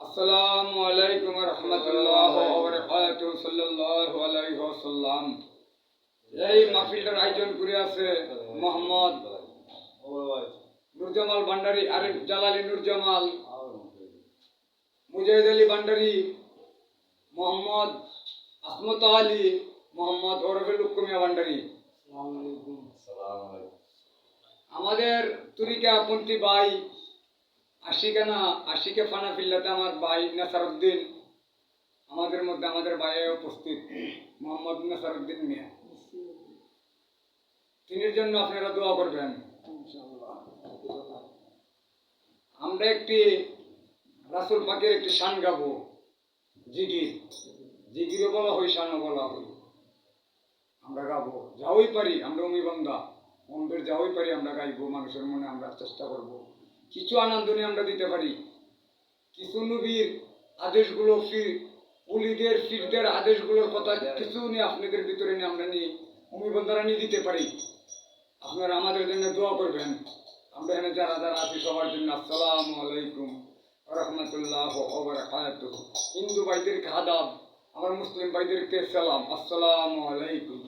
আসসালামু আলাইকুম ওয়া রাহমাতুল্লাহি ওয়া বারাকাতুহু সাল্লাল্লাহু আলাইহি ওয়াসাল্লাম। এই মাহফিলটার আয়োজন করে আছে মোহাম্মদ নুরজামাল ভান্ডারী, আরিফ জালালী নুরজামাল, মুজাহিদ আলী ভান্ডারী, মোহাম্মদ আসমত আলী, মোহাম্মদ ওরফে লুক্কু মিয়া ভান্ডারী। আমাদের তরিকাপন্থী ভাই আশিকে ফানাফিল্লাতে আমার ভাই নাসারউদ্দিন, আমাদের মধ্যে আমাদের ভাই উপস্থিত মোহাম্মদ নাসারউদ্দিন মিয়া। তিনির জন্য আপনারা দোয়া করবেন। আমরা একটি রাসূল পাকের একটি শান গাবো, জিগিরও বলা হয়, শানও বলা হয়। আমরা গাবো, যাওই পারি, আমরা উমি বান্দা মন্দির যাওই পারি, আমরা গাইবো, মানুষের মনে আমরা চেষ্টা করব কিছু আনন্দ নিয়ে আমরা দিতে পারি। কিছু নবীর আদেশগুলো, উলিদের ফিরদের আদেশগুলোর কথা কিছু নিয়ে আপনাদের ভিতরে নিয়ে আমরা নিয়ে উমি বান্দারা নিয়ে দিতে পারি। আপনারা আমাদের জন্য দোয়া করবেন। আমরা এখানে যারা যারা আছি সবার জন্য আসসালামু আলাইকুম ওয়া রাহমাতুল্লাহি ওয়া বারাকাতুহু। হিন্দু ভাইদেরকে আদাব, আমার মুসলিম ভাইদেরকে সালাম, আসসালামু আলাইকুম।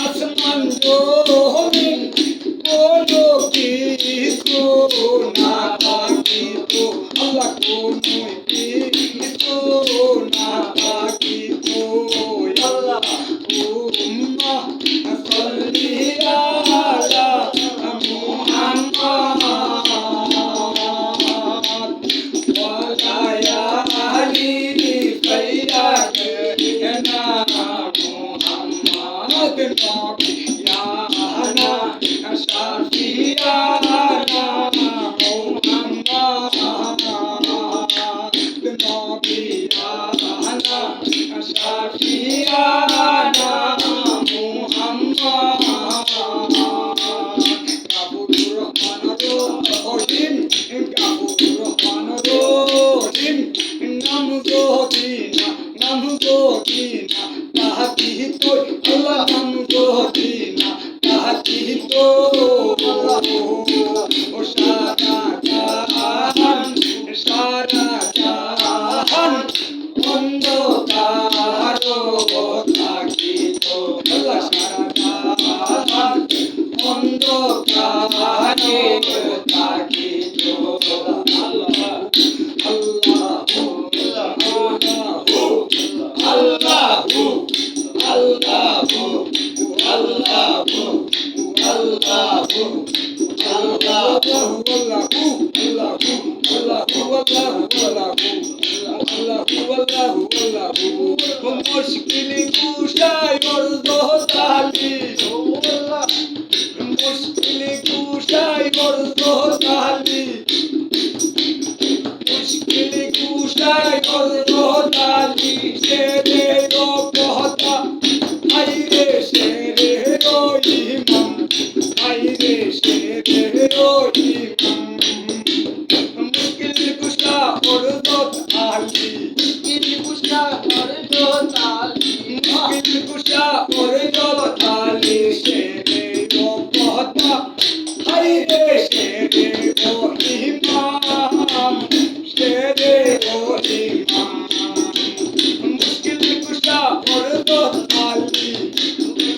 আসমান জমিন কোনো কিছু না থাকিত গো আল্লাহ কোনোই কিছু না থাকিত আল্লাহ উম্মা সাল্লি আলা মুহাম্মাদ ওয়া আলা আলি সাইয়্যিদিনা মুহাম্মাদ নবিয়ানা শাফিয়ানা মুশকিল কুশায় বলতো তালি মুশকিল কুশায় বলতো তালি মুশকিল কুশায় বলতো তালি শেরে গো কথা আইরে শেরে গো ইমাম আইরে শেরে গো ইমাম মুশকিল কুশা বলতো তালি কুশা ওরে জলতালি শেরে গো কথা হাইরে শেরে গো ইমাম শেরে গো ইমাম মুশকিল কুশা ওরে জলতালি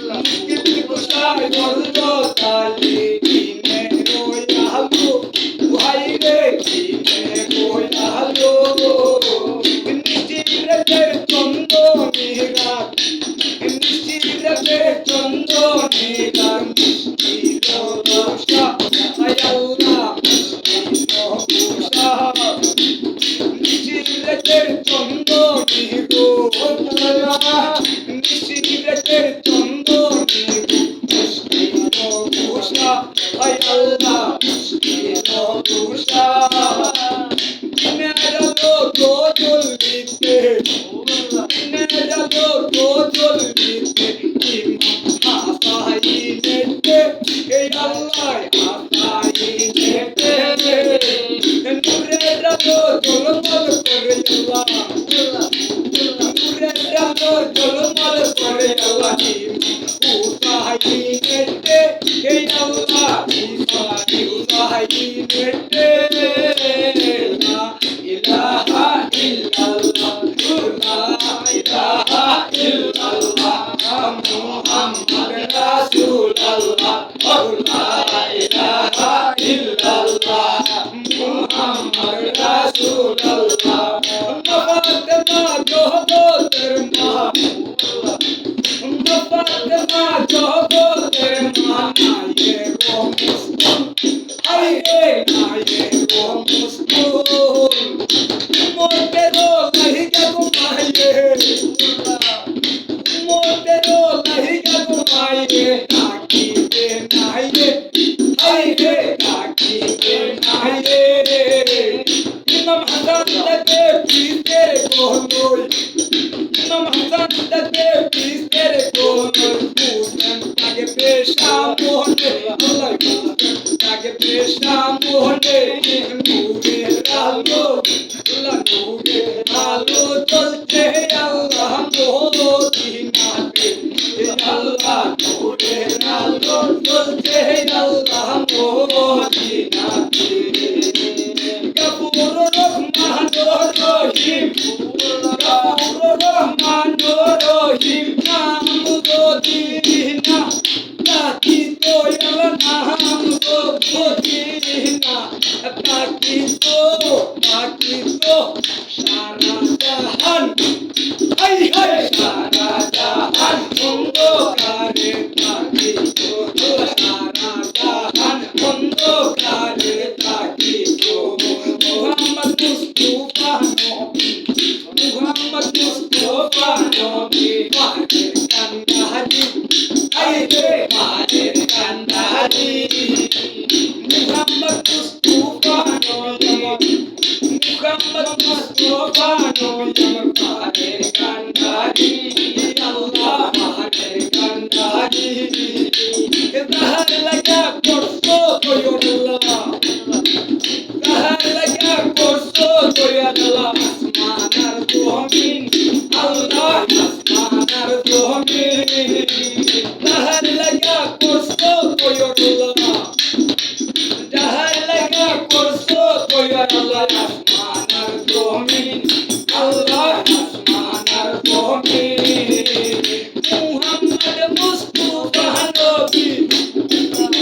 মুশকিল কুশা ওরে জলতালি কিনে রয়ালো হাইরে কিনে রয়ালো নিচিরতে চন্দনী রাত নিচিরতে চন্দনী রাত মুশকিল কুশা আল্লাহ মুশকিল কুশা নিচিরতে চন্দনী গো নিচিরতে চন্দনী মুশকিল কুশা আল্লাহ মুশকিল কুশা নেড়ালো তো চলতে নেড়ালো তো চলতে ইমাম আসাইনেতে এই আল্লাহ আসাইনেতে নূরের আলো ঝলমল করে আল্লাহ নূরের আলো ঝলমল করে আল্লাহ উসাইনেতে এই আল্লাহ উসাইনেতে ইলাহা ইল্লাল্লাহ লা ইলাহা ইল্লাল্লাহ মুহাম্মাদ রাসূলুল্লাহ লা ইলাহা ইল্লাল্লাহ মুহাম্মাদ রাসূলুল্লাহ ফাতেমা জগতের মা ফাতেমা জগতের মা নায়ে গো মুসলিম আইরে নায়ে গো মুসলিম মোতেরো লাহিকা ঘুমাইয়ে মোতেরো লাহিকা ঘুমাইয়ে থাকিবে নাইয়ে আইরে থাকিবে নাইয়ে ইমাম হাসান তাকে পিসের কোলই ইমাম হাসান তাকে পিসের কোলই হুসেন তাকে পেশা মোহনে আল্লাহ হুসেন তাকে পেশা মোহনে নূরের আলো আল্লাহ নূরের আলো চলছে আল্লাহ মদিনাতে আল্লাহ নূরের আলো চলছে আল্লাহ মদিনাতে গফুর রহমান রহিম গফুর রহমান রহিম নাম মদিনা তাকি তো আল্লাহ নাম মদিনা তাকি তো বাকি তো সারা জাহান হাই হাই সারা জাহান অন্ধকারে থাকিব সারা জাহান অন্ধকারে থাকিব মুহাম্মদ মুস্তাফা নবী মুহাম্মদ মুস্তাফা নবী পাকের কান্দারি আই রে পাকের কান্দারি মুহাম্মদ মুস্তাফা নবী মুহাম্মদ মুস্তাফা নবী আমার পাকের কান্দারি আল্লাহ পাকের কান্দারি তাহার লাগা কষ্ট কইরল্লাহ তাহার লাগা কষ্ট কইরল্লাহ আসমানার জমিন আল্লাহ আসমানার জমিন তাহার লাগা কষ্ট কইরল্লাহ তাহার লাগা কষ্ট কইরল্লাহ আসমানার জমিন আল্লাহ আসমানার জমিন মুহাম্মদ মুস্তাফা নবী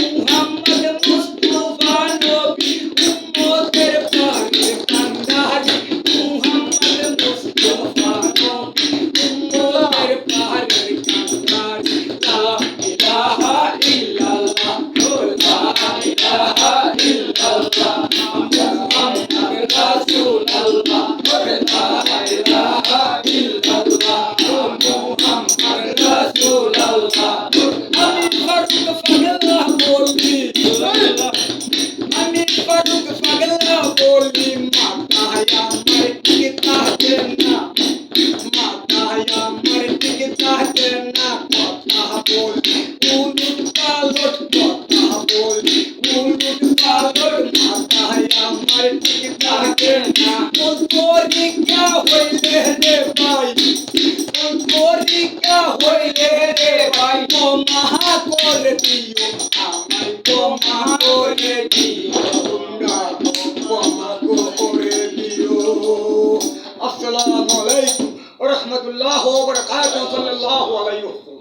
মুহাম্মদ মুস্তাফা নবী উম্মতের পারে কান্দারি মুহাম্মদ মুস্তাফা নবী উম্মতের পারে কান্দারি লা ইলাহা ইল্লাল্লাহ লা ইলাহা ইল্লাল্লাহ মুহাম্মদ রাসূলুল্লাহ লা ইলাহা ইল্লাল্লাহ মুহাম্মদ রাসূলুল্লাহ আমি ফারুক পাগলা বলি আমি ফারুক পাগলা বলি মাথায় আমার টিকে থাকে না মাথায় আমার টিকে থাকে না কথা বলি উলুট পালট কথা বলি উলুট পালট মাথায় আমার টিকে থাকে না পরীক্ষা হইলে রে ভাই পরীক্ষা হইলে রে ভাই ক্ষমা করে দিও আমায় ক্ষমা করে দিও তোমরা ক্ষমা করে দিও আসসালামু আলাইকুম ওয়া রাহমাতুল্লাহি ওয়া বারাকাতুহু সাল্লাল্লাহু আলাইহি ওয়া সাল্লাম